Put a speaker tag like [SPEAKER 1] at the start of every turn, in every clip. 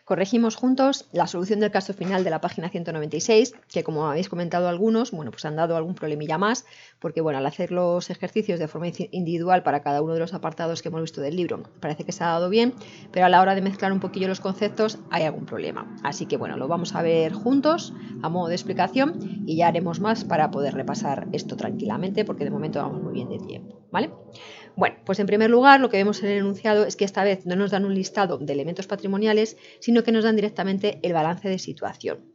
[SPEAKER 1] Corregimos juntos la solución del caso final de la página 196, que como habéis comentado algunos, bueno, pues han dado algún problemilla más, porque bueno, al hacer los ejercicios de forma individual para cada uno de los apartados que hemos visto del libro, parece que se ha dado bien, pero a la hora de mezclar un poquillo los conceptos hay algún problema. Así que bueno, lo vamos a ver juntos a modo de explicación y ya haremos más para poder repasar esto tranquilamente, porque de momento vamos muy bien de tiempo, ¿vale? Bueno, pues en primer lugar lo que vemos en el enunciado es que esta vez no nos dan un listado de elementos patrimoniales, sino que nos dan directamente el balance de situación.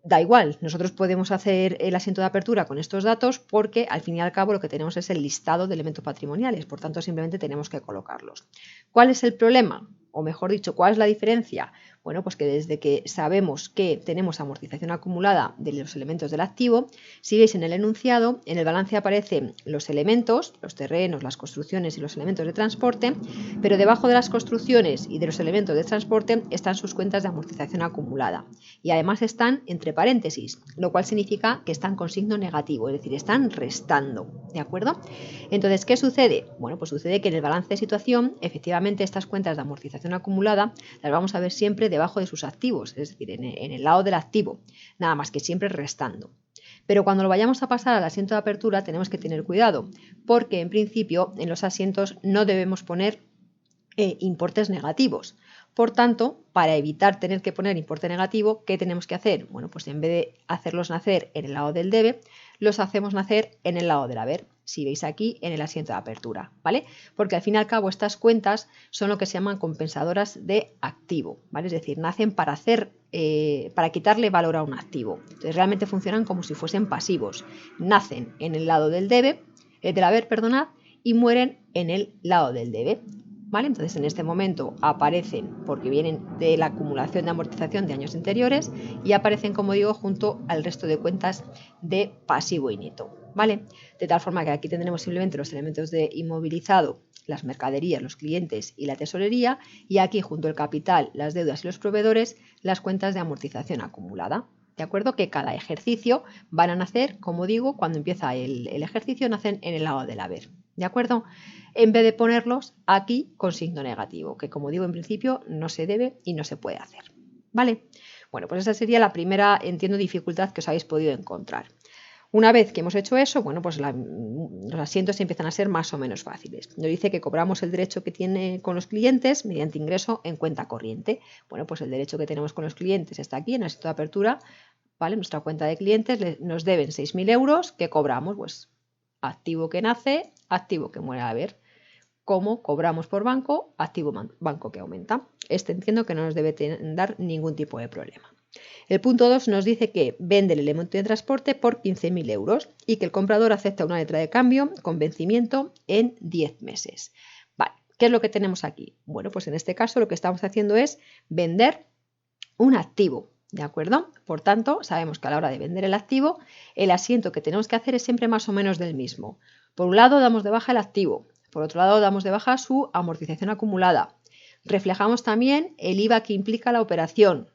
[SPEAKER 1] Da igual, nosotros podemos hacer el asiento de apertura con estos datos porque al fin y al cabo lo que tenemos es el listado de elementos patrimoniales, por tanto simplemente tenemos que colocarlos. ¿Cuál es el problema? O mejor dicho, ¿cuál es la diferencia? Bueno, pues que desde que sabemos que tenemos amortización acumulada de los elementos del activo, si veis en el enunciado, en el balance aparecen los elementos, los terrenos, las construcciones y los elementos de transporte, pero debajo de las construcciones y de los elementos de transporte están sus cuentas de amortización acumulada. Y además están entre paréntesis, lo cual significa que están con signo negativo, es decir, están restando, ¿de acuerdo? Entonces, ¿qué sucede? Bueno, pues sucede que en el balance de situación, efectivamente, estas cuentas de amortización acumulada las vamos a ver siempre debajo de sus activos, es decir, en el lado del activo, nada más que siempre restando. Pero cuando lo vayamos a pasar al asiento de apertura tenemos que tener cuidado, porque en principio en los asientos no debemos poner importes negativos. Por tanto, para evitar tener que poner importe negativo, ¿qué tenemos que hacer? Bueno, pues en vez de hacerlos nacer en el lado del debe, los hacemos nacer en el lado del haber. Si veis aquí en el asiento de apertura, ¿vale? Porque al fin y al cabo estas cuentas son lo que se llaman compensadoras de activo, ¿vale? Es decir, nacen para para quitarle valor a un activo. Entonces realmente funcionan como si fuesen pasivos. Nacen en el lado del debe, del haber, perdonad, y mueren en el lado del debe. ¿Vale? Entonces en este momento aparecen porque vienen de la acumulación de amortización de años anteriores y aparecen, como digo, junto al resto de cuentas de pasivo y neto, ¿vale? De tal forma que aquí tendremos simplemente los elementos de inmovilizado, las mercaderías, los clientes y la tesorería, y aquí junto al capital, las deudas y los proveedores, las cuentas de amortización acumulada. ¿De acuerdo? Que cada ejercicio van a nacer, como digo, cuando empieza el ejercicio, nacen en el lado del haber. ¿De acuerdo? En vez de ponerlos aquí con signo negativo, que como digo en principio no se debe y no se puede hacer. ¿Vale? Bueno, pues esa sería la primera, entiendo, dificultad que os habéis podido encontrar. Una vez que hemos hecho eso, bueno, pues los asientos empiezan a ser más o menos fáciles. Nos dice que cobramos el derecho que tiene con los clientes mediante ingreso en cuenta corriente. Bueno, pues el derecho que tenemos con los clientes está aquí en el asiento de apertura, ¿vale? Nuestra cuenta de clientes nos deben 6.000 euros que cobramos, pues activo que nace, activo que muere a ver. Como cobramos por banco, activo banco que aumenta. Entiendo que no nos debe dar ningún tipo de problema. El punto 2 nos dice que vende el elemento de transporte por 15.000 euros y que el comprador acepta una letra de cambio con vencimiento en 10 meses. Vale, ¿qué es lo que tenemos aquí? Bueno, pues en este caso lo que estamos haciendo es vender un activo, ¿de acuerdo? Por tanto, sabemos que a la hora de vender el activo, el asiento que tenemos que hacer es siempre más o menos del mismo. Por un lado, damos de baja el activo. Por otro lado, damos de baja su amortización acumulada. Reflejamos también el IVA que implica la operación.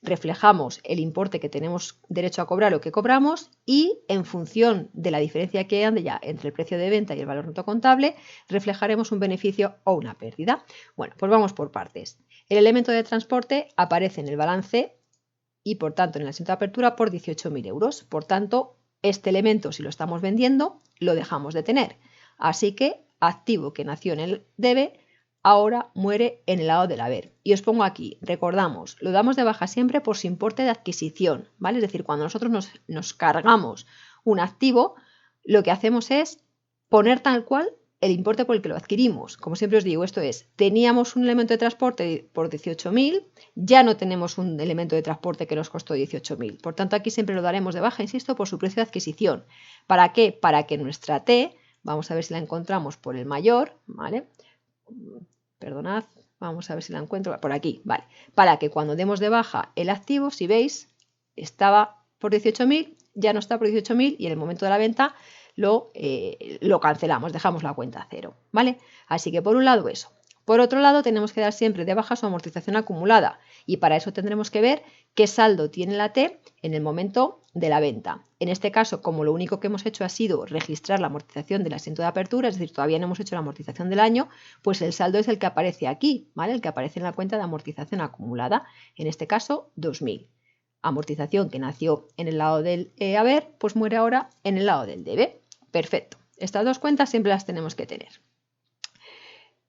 [SPEAKER 1] Reflejamos el importe que tenemos derecho a cobrar o que cobramos y en función de la diferencia que haya entre el precio de venta y el valor neto contable, reflejaremos un beneficio o una pérdida. Bueno, pues vamos por partes. El elemento de transporte aparece en el balance y por tanto en el asiento de apertura por 18.000 euros. Por tanto, este elemento, si lo estamos vendiendo, lo dejamos de tener. Así que activo que nació en el debe, ahora muere en el lado del haber. Y os pongo aquí, recordamos, lo damos de baja siempre por su importe de adquisición, ¿vale? Es decir, cuando nosotros nos cargamos un activo, lo que hacemos es poner tal cual el importe por el que lo adquirimos. Como siempre os digo, esto es, teníamos un elemento de transporte por 18.000, ya no tenemos un elemento de transporte que nos costó 18.000. Por tanto, aquí siempre lo daremos de baja, insisto, por su precio de adquisición. ¿Para qué? Para que nuestra T, vamos a ver si la encontramos por el mayor, ¿vale? Perdonad, vamos a ver si la encuentro por aquí, vale, para que cuando demos de baja el activo, si veis, estaba por 18.000, ya no está por 18.000 y en el momento de la venta lo cancelamos, dejamos la cuenta a cero, ¿vale? Así que por un lado eso. Por otro lado, tenemos que dar siempre de baja su amortización acumulada y para eso tendremos que ver qué saldo tiene la T en el momento de la venta. En este caso, como lo único que hemos hecho ha sido registrar la amortización del asiento de apertura, es decir, todavía no hemos hecho la amortización del año, pues el saldo es el que aparece aquí, ¿vale? El que aparece en la cuenta de amortización acumulada, en este caso 2.000. Amortización que nació en el lado del haber, pues muere ahora en el lado del debe. Perfecto. Estas dos cuentas siempre las tenemos que tener.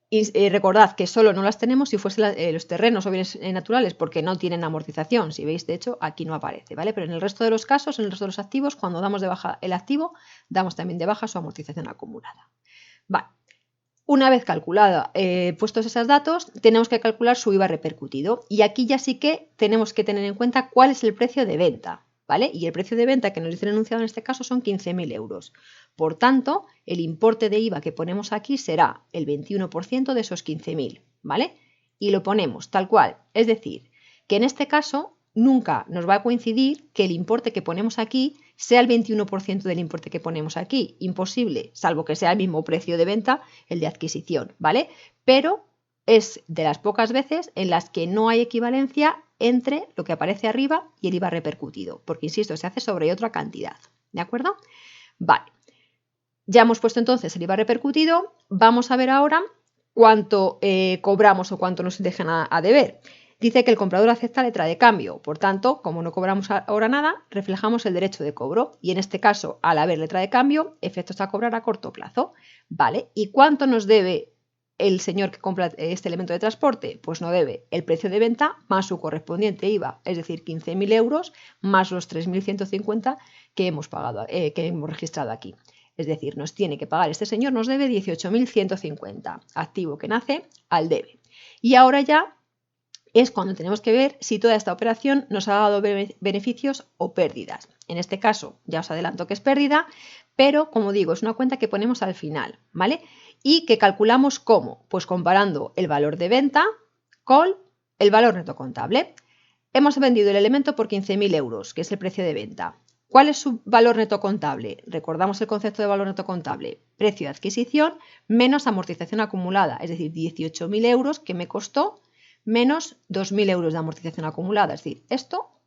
[SPEAKER 1] Y recordad que solo no las tenemos si fuesen los terrenos o bienes naturales porque no tienen amortización. Si veis, de hecho, aquí no aparece, ¿vale? Pero en el resto de los casos, en el resto de los activos, cuando damos de baja el activo, damos también de baja su amortización acumulada. Vale. Una vez calculada, puestos esos datos, tenemos que calcular su IVA repercutido. Y aquí ya sí que tenemos que tener en cuenta cuál es el precio de venta, ¿vale? Y el precio de venta que nos dice el enunciado en este caso son 15.000 euros. Por tanto, el importe de IVA que ponemos aquí será el 21% de esos 15.000, ¿vale? Y lo ponemos tal cual. Es decir, que en este caso nunca nos va a coincidir que el importe que ponemos aquí sea el 21% del importe que ponemos aquí. Imposible, salvo que sea el mismo precio de venta, el de adquisición, ¿vale? Pero es de las pocas veces en las que no hay equivalencia entre lo que aparece arriba y el IVA repercutido, porque, insisto, se hace sobre otra cantidad, ¿de acuerdo? Vale. Ya hemos puesto entonces el IVA repercutido, vamos a ver ahora cuánto cobramos o cuánto nos dejan a deber. Dice que el comprador acepta letra de cambio, por tanto, como no cobramos ahora nada, reflejamos el derecho de cobro y en este caso, al haber letra de cambio, efectos a cobrar a corto plazo. ¿Vale? ¿Y cuánto nos debe el señor que compra este elemento de transporte? Pues no debe el precio de venta más su correspondiente IVA, es decir, 15.000 euros más los 3.150 que hemos pagado, que hemos registrado aquí. Es decir, nos tiene que pagar este señor, nos debe 18.150, activo que nace al debe. Y ahora ya es cuando tenemos que ver si toda esta operación nos ha dado beneficios o pérdidas. En este caso, ya os adelanto que es pérdida, pero como digo, es una cuenta que ponemos al final, ¿vale? Y que calculamos ¿cómo? Pues comparando el valor de venta con el valor neto contable. Hemos vendido el elemento por 15.000 euros, que es el precio de venta. ¿Cuál es su valor neto contable? Recordamos el concepto de valor neto contable. Precio de adquisición menos amortización acumulada, es decir, 18.000 euros que me costó menos 2.000 euros de amortización acumulada. Es decir, esto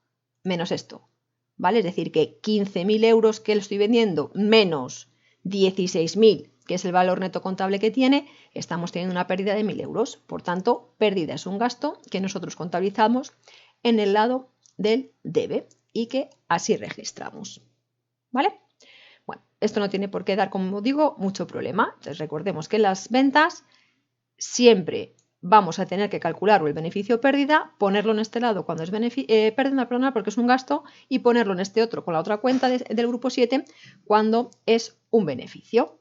[SPEAKER 1] menos esto, ¿vale? Es decir, que 15.000 euros que le estoy vendiendo menos 16.000, que es el valor neto contable que tiene, estamos teniendo una pérdida de 1.000 euros. Por tanto, pérdida es un gasto que nosotros contabilizamos en el lado del debe y que así registramos, ¿vale? Bueno, esto no tiene por qué dar, como digo, mucho problema. Entonces recordemos que en las ventas siempre vamos a tener que calcular el beneficio o pérdida, ponerlo en este lado cuando es pérdida, perdona, porque es un gasto, y ponerlo en este otro con la otra cuenta del grupo 7 cuando es un beneficio.